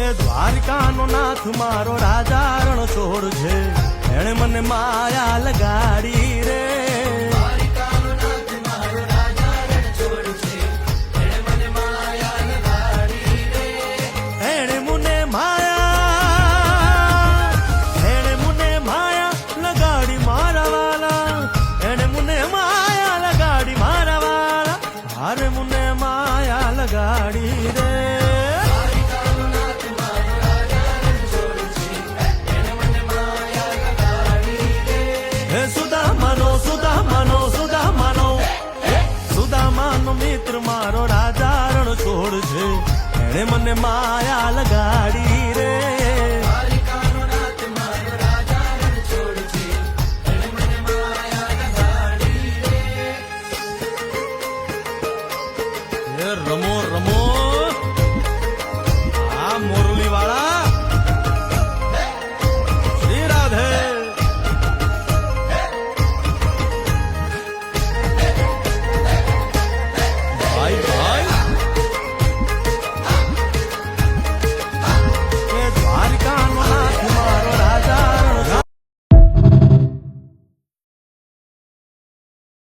એ દ્વારકાનો નાથ મારો રાજા રણછોડ છે, એણે મને માયા લગાડી રે. એણે મને માયા લગાડી મારા વાલા, એણે મને માયા લગાડી મારા વાલા, હારે મને માયા લગાડી રે. સુદામાનો મિત્ર મારો રાજા રણછોડ છે, એણે મને માયા લગાડી